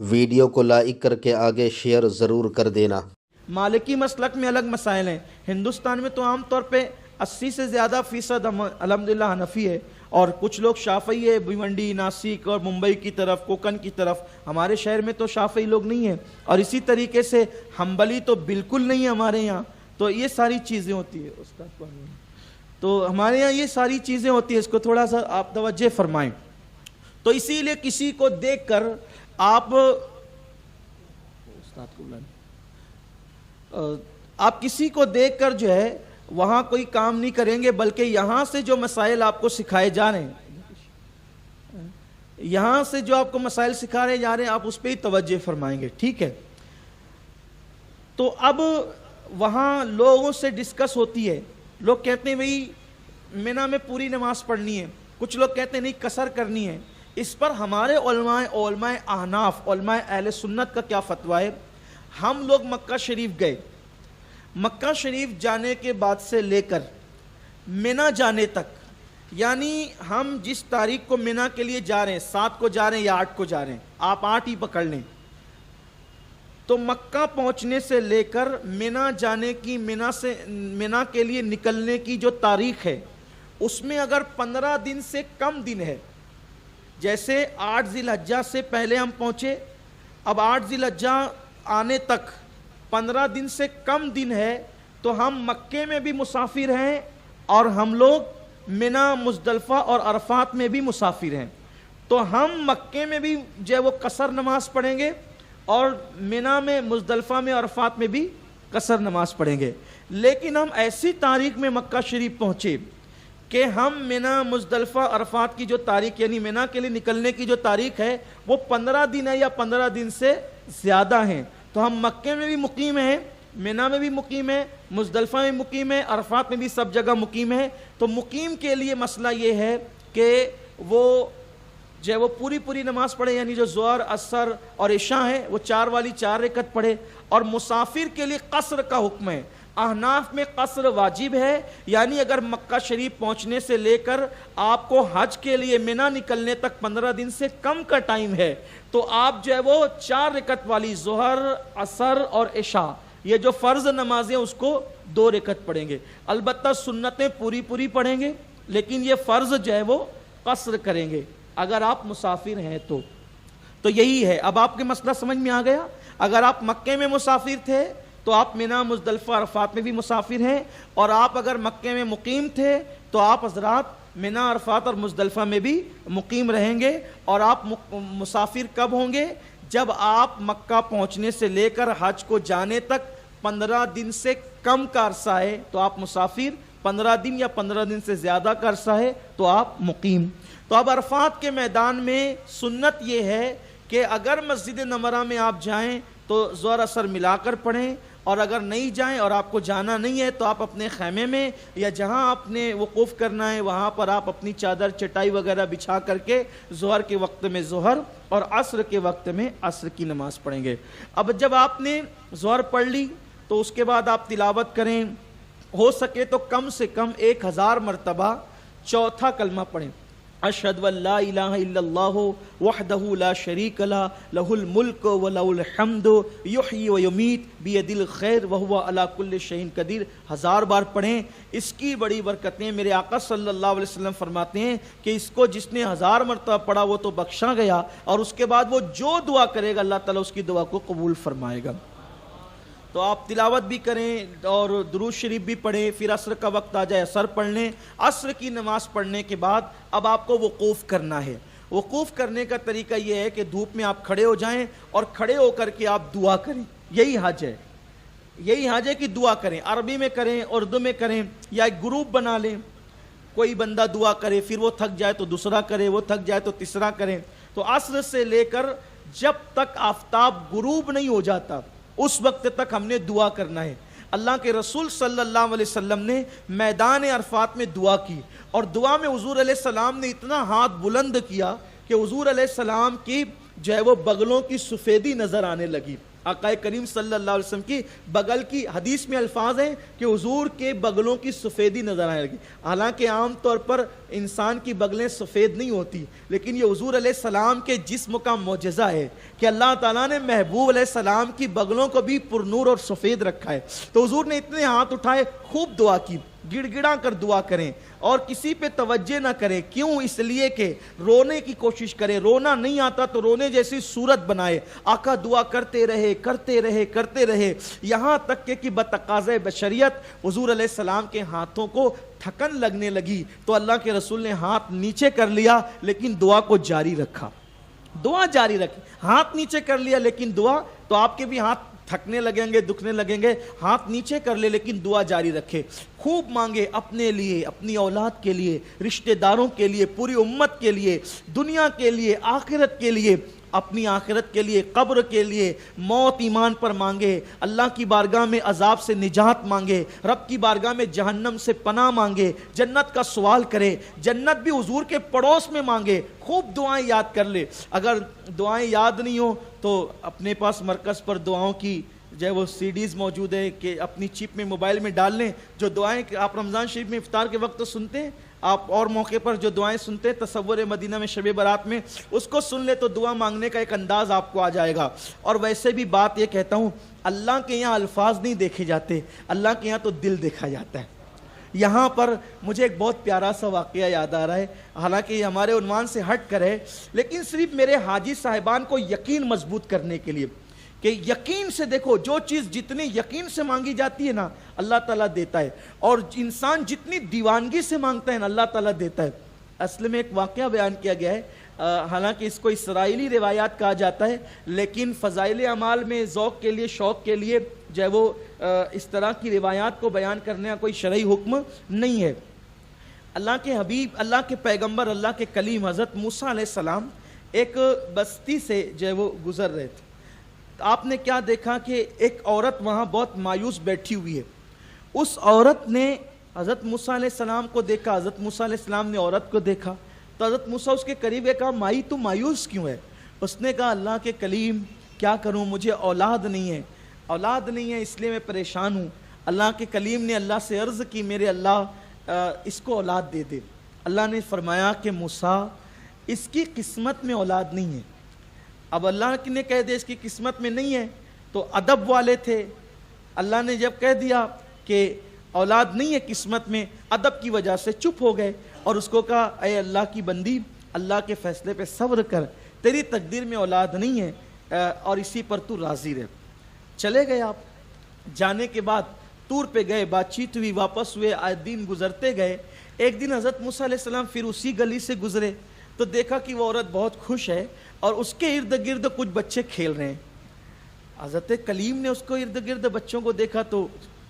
Video کو like کر کے آگے شیئر ضرور کر دینا۔ مالکی مسلک میں الگ مسائل ہیں۔ ہندوستان میں تو عام طور پہ 80 سے زیادہ فیصد الحمدللہ حنفی ہے، اور کچھ لوگ شافعی ہے، بھیونڈی، ناسک اور ممبئی کی طرف، کوکن کی طرف۔ ہمارے شہر میں تو شافعی لوگ نہیں ہیں، اور اسی طریقے سے حنبلی تو بالکل نہیں ہے ہمارے یہاں۔ تو یہ ساری چیزیں ہوتی ہیں استاد کو، تو ہمارے یہاں یہ ساری چیزیں ہوتی ہیں، اس کو تھوڑا سا آپ توجہ فرمائیں۔ تو اسی لیے کسی کو دیکھ کر آپ کسی کو دیکھ کر جو ہے وہاں کوئی کام نہیں کریں گے، بلکہ یہاں سے جو مسائل آپ کو سکھائے جا رہے ہیں، یہاں سے جو آپ کو مسائل سکھائے جا رہے ہیں، آپ اس پہ ہی توجہ فرمائیں گے، ٹھیک ہے؟ تو اب وہاں لوگوں سے ڈسکس ہوتی ہے، لوگ کہتے ہیں بھئی منی میں پوری نماز پڑھنی ہے، کچھ لوگ کہتے ہیں نہیں قصر کرنی ہے۔ اس پر ہمارے علماء احناف، علماء اہل سنت کا کیا فتویٰ ہے؟ ہم لوگ مکہ شریف گئے، مکہ شریف جانے کے بعد سے لے کر منی جانے تک، یعنی ہم جس تاریخ کو منی کے لیے جا رہے ہیں، 7 کو جا رہے ہیں یا 8 کو جا رہے ہیں، آپ 8 ہی پکڑ لیں، تو مکہ پہنچنے سے لے کر منی جانے کی، منی کے لیے نکلنے کی جو تاریخ ہے، اس میں اگر 15 دن سے کم دن ہے، جیسے 8 ذی الحجہ سے پہلے ہم پہنچے، اب 8 ذی الحجہ آنے تک 15 دن سے کم دن ہے، تو ہم مکے میں بھی مسافر ہیں، اور ہم لوگ منی، مزدلفہ اور عرفات میں بھی مسافر ہیں۔ تو ہم مکے میں بھی جو ہے وہ قصر نماز پڑھیں گے، اور منی میں، مزدلفہ میں، عرفات میں بھی قصر نماز پڑھیں گے۔ لیکن ہم ایسی تاریخ میں مکہ شریف پہنچے کہ ہم منی، مزدلفہ، عرفات کی جو تاریخ، یعنی منی کے لیے نکلنے کی جو تاریخ ہے، وہ 15 دن ہے یا 15 دن سے زیادہ ہیں۔ تو ہم مکے میں بھی مقیم ہیں، منی میں بھی مقیم ہیں، مزدلفہ میں مقیم ہیں، عرفات میں بھی سب جگہ مقیم ہیں۔ تو مقیم کے لیے مسئلہ یہ ہے کہ وہ جو ہے وہ پوری نماز پڑھے، یعنی جو ظہر، عصر اور عشاء ہے وہ 4 والی 4 رکعت پڑھے۔ اور مسافر کے لیے قصر کا حکم ہے۔ احناف میں قصر واجب ہے، یعنی اگر مکہ شریف پہنچنے سے لے کر آپ کو حج کے لیے منی نکلنے تک 15 دن سے کم کا ٹائم ہے، تو آپ جو ہے وہ 4 رکعت والی ظہر، عصر اور عشاء، یہ جو فرض نمازیں اس کو 2 رکعت پڑھیں گے۔ البتہ سنتیں پوری پڑھیں گے، لیکن یہ فرض جو ہے وہ قصر کریں گے اگر آپ مسافر ہیں تو یہی ہے۔ اب آپ کے مسئلہ سمجھ میں آ گیا؟ اگر آپ مکے میں مسافر تھے تو آپ منی، مزدلفہ، عرفات میں بھی مسافر ہیں، اور آپ اگر مکے میں مقیم تھے تو آپ حضرات منی، عرفات اور مزدلفہ میں بھی مقیم رہیں گے۔ اور آپ مسافر کب ہوں گے؟ جب آپ مکہ پہنچنے سے لے کر حج کو جانے تک 15 دن سے کم کا عرصہ ہے تو آپ مسافر، 15 دن یا 15 دن سے زیادہ کا عرصہ ہے تو آپ مقیم۔ تو اب عرفات کے میدان میں سنت یہ ہے کہ اگر مسجد نمرہ میں آپ جائیں تو ظہر عصر ملا کر پڑھیں، اور اگر نہیں جائیں اور آپ کو جانا نہیں ہے تو آپ اپنے خیمے میں یا جہاں آپ نے وقوف کرنا ہے وہاں پر آپ اپنی چادر، چٹائی وغیرہ بچھا کر کے ظہر کے وقت میں ظہر اور عصر کے وقت میں عصر کی نماز پڑھیں گے۔ اب جب آپ نے ظہر پڑھ لی تو اس کے بعد آپ تلاوت کریں، ہو سکے تو کم سے کم 1000 مرتبہ چوتھا کلمہ پڑھیں، اشہد ان لا الہ الا اللہ وحدہ لا شریک لہ لہ الملک ولہ الحمد یحیی و یمیت بیدہ الخیر وہو علی کل شیء قدیر۔ 1000 بار پڑھیں، اس کی بڑی برکتیں میرے آقا صلی اللہ علیہ وسلم فرماتے ہیں کہ اس کو جس نے 1000 مرتبہ پڑھا وہ تو بخشا گیا، اور اس کے بعد وہ جو دعا کرے گا اللہ تعالیٰ اس کی دعا کو قبول فرمائے گا۔ تو آپ تلاوت بھی کریں اور درود شریف بھی پڑھیں، پھر عصر کا وقت آ جائے عصر پڑھ لیں۔ عصر کی نماز پڑھنے کے بعد اب آپ کو وقوف کرنا ہے۔ وقوف کرنے کا طریقہ یہ ہے کہ دھوپ میں آپ کھڑے ہو جائیں اور کھڑے ہو کر کے آپ دعا کریں، یہی حج ہے، یہی حج ہے کہ دعا کریں، عربی میں کریں، اردو میں کریں، یا ایک گروپ بنا لیں، کوئی بندہ دعا کرے، پھر وہ تھک جائے تو دوسرا کرے، وہ تھک جائے تو تیسرا کریں۔ تو عصر سے لے کر جب تک آفتاب غروب نہیں ہو جاتا اس وقت تک ہم نے دعا کرنا ہے۔ اللہ کے رسول صلی اللہ علیہ وسلم نے میدان عرفات میں دعا کی، اور دعا میں حضور علیہ السلام نے اتنا ہاتھ بلند کیا کہ حضور علیہ السلام کی جو ہے وہ بغلوں کی سفیدی نظر آنے لگی۔ آقا کریم صلی اللہ علیہ وسلم کی بغل کی حدیث میں الفاظ ہیں کہ حضور کے بغلوں کی سفیدی نظر آنے لگی. حالانکہ عام طور پر انسان کی بغلیں سفید نہیں ہوتی، لیکن یہ حضور علیہ السلام کے جسم کا معجزہ ہے کہ اللہ تعالیٰ نے محبوب علیہ السلام کی بغلوں کو بھی پر نور اور سفید رکھا ہے. تو حضور نے اتنے ہاتھ اٹھائے، خوب دعا کی، گڑ گڑا کر دعا کریں اور کسی پہ توجہ نہ کریں. کیوں؟ اس لیے کہ رونے کی کوشش کرے، رونا نہیں آتا تو رونے جیسی صورت بنائے. آقا دعا کرتے رہے کرتے رہے کرتے رہے، یہاں تک کہ بتقاضۂ بشریت حضور علیہ السلام کے ہاتھوں کو تھکن لگنے لگی تو اللہ کے رسول نے ہاتھ نیچے کر لیا لیکن دعا کو جاری رکھا. دعا جاری رکھی، ہاتھ نیچے کر لیا لیکن دعا. تو آپ کے بھی ہاتھ تھکنے لگیں گے، دکھنے لگیں گے، ہاتھ نیچے کر لے لیکن دعا جاری رکھے. خوب مانگے اپنے لیے، اپنی اولاد کے لیے، رشتہ داروں کے لیے، پوری امت کے لیے، دنیا کے لیے، آخرت کے لیے، اپنی آخرت کے لیے، قبر کے لیے، موت ایمان پر مانگے، اللہ کی بارگاہ میں عذاب سے نجات مانگے، رب کی بارگاہ میں جہنم سے پناہ مانگے، جنت کا سوال کرے، جنت بھی حضور کے پڑوس میں مانگے. خوب دعائیں یاد کر لے. اگر دعائیں یاد نہیں ہو تو اپنے پاس مرکز پر دعاؤں کی جو ہے وہ CDs موجود ہے کہ اپنی چپ میں موبائل میں ڈال لیں. جو دعائیں کہ آپ رمضان شریف میں افطار کے وقت تو سنتے ہیں، آپ اور موقع پر جو دعائیں سنتے ہیں تصور مدینہ میں شب برات میں، اس کو سن لے تو دعا مانگنے کا ایک انداز آپ کو آ جائے گا. اور ویسے بھی بات یہ کہتا ہوں، اللہ کے یہاں الفاظ نہیں دیکھے جاتے، اللہ کے یہاں تو دل دیکھا جاتا ہے. یہاں پر مجھے ایک بہت پیارا سا واقعہ یاد آ رہا ہے، حالانکہ یہ ہمارے عنوان سے ہٹ کر ہے، لیکن صرف میرے حاجی صاحبان کو یقین مضبوط کرنے کے لیے کہ یقین سے دیکھو، جو چیز جتنی یقین سے مانگی جاتی ہے نا اللہ تعالیٰ دیتا ہے، اور انسان جتنی دیوانگی سے مانگتا ہے نا اللہ تعالیٰ دیتا ہے. اصل میں ایک واقعہ بیان کیا گیا ہے، حالانکہ اس کو اسرائیلی روایات کہا جاتا ہے، لیکن فضائل اعمال میں ذوق کے لیے، شوق کے لیے جو ہے وہ اس طرح کی روایات کو بیان کرنے کا کوئی شرعی حکم نہیں ہے. اللہ کے حبیب، اللہ کے پیغمبر، اللہ کے کلیم حضرت موسیٰ علیہ السلام ایک بستی سے جو ہے وہ گزر رہے تھے. آپ نے کیا دیکھا کہ ایک عورت وہاں بہت مایوس بیٹھی ہوئی ہے. اس عورت نے حضرت موسیٰ علیہ السلام کو دیکھا، حضرت موسیٰ علیہ السلام نے عورت کو دیکھا تو حضرت موسیٰ اس کے قریب ہے، کہا مائی تو مایوس کیوں ہے؟ اس نے کہا اللہ کے کلیم کیا کروں، مجھے اولاد نہیں ہے، اولاد نہیں ہے اس لیے میں پریشان ہوں. اللہ کے کلیم نے اللہ سے عرض کی میرے اللہ اس کو اولاد دے دے. اللہ نے فرمایا کہ موسیٰ اس کی قسمت میں اولاد نہیں ہے. اب اللہ نے کہہ دیا اس کی قسمت میں نہیں ہے تو ادب والے تھے، اللہ نے جب کہہ دیا کہ اولاد نہیں ہے قسمت میں، ادب کی وجہ سے چپ ہو گئے اور اس کو کہا اے اللہ کی بندی، اللہ کے فیصلے پہ صبر کر، تیری تقدیر میں اولاد نہیں ہے اور اسی پر تو راضی رہ. چلے گئے. آپ جانے کے بعد طور پہ گئے، بات چیت ہوئی، واپس ہوئے، آئے دن گزرتے گئے. ایک دن حضرت موسیٰ علیہ السلام پھر اسی گلی سے گزرے تو دیکھا کہ وہ عورت بہت خوش ہے اور اس کے ارد گرد کچھ بچے کھیل رہے ہیں. حضرت کلیم نے اس کو ارد گرد بچوں کو دیکھا تو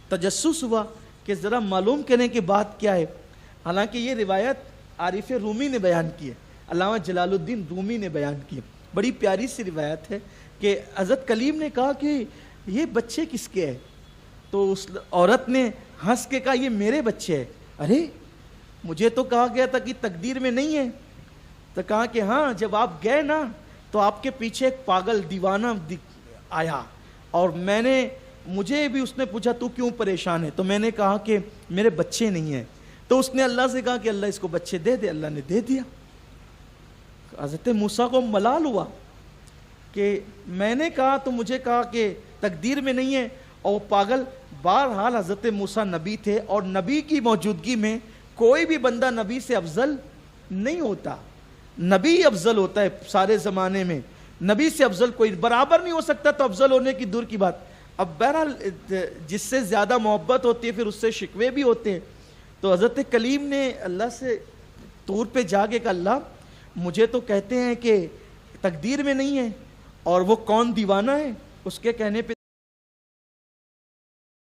تجسس ہوا کہ ذرا معلوم کرنے کی بات کیا ہے. حالانکہ یہ روایت عارف رومی نے بیان کی ہے، علامہ جلال الدین رومی نے بیان کی ہے. بڑی پیاری سی روایت ہے کہ حضرت کلیم نے کہا کہ یہ بچے کس کے ہیں؟ تو اس عورت نے ہنس کے کہا یہ میرے بچے ہیں. ارے مجھے تو کہا گیا تھا کہ تقدیر میں نہیں ہے. تو کہا کہ ہاں جب آپ گئے نا تو آپ کے پیچھے ایک پاگل دیوانہ آیا اور مجھے بھی اس نے پوچھا تو کیوں پریشان ہے؟ تو میں نے کہا کہ میرے بچے نہیں ہیں. تو اس نے اللہ سے کہا کہ اللہ اس کو بچے دے دے. اللہ نے دے دیا. حضرت موسیٰ کو ملال ہوا کہ میں نے کہا تو مجھے کہا کہ تقدیر میں نہیں ہے اور وہ پاگل. بہرحال حضرت موسیٰ نبی تھے اور نبی کی موجودگی میں کوئی بھی بندہ نبی سے افضل نہیں ہوتا. نبی افضل ہوتا ہے سارے زمانے میں، نبی سے افضل کوئی برابر نہیں ہو سکتا، تو افضل ہونے کی دور کی بات. اب بہرحال جس سے زیادہ محبت ہوتی ہے پھر اس سے شکوے بھی ہوتے ہیں. تو حضرت کلیم نے اللہ سے طور پہ جا کے کہا اللہ مجھے تو کہتے ہیں کہ تقدیر میں نہیں ہے اور وہ کون دیوانہ ہے، اس کے کہنے پہ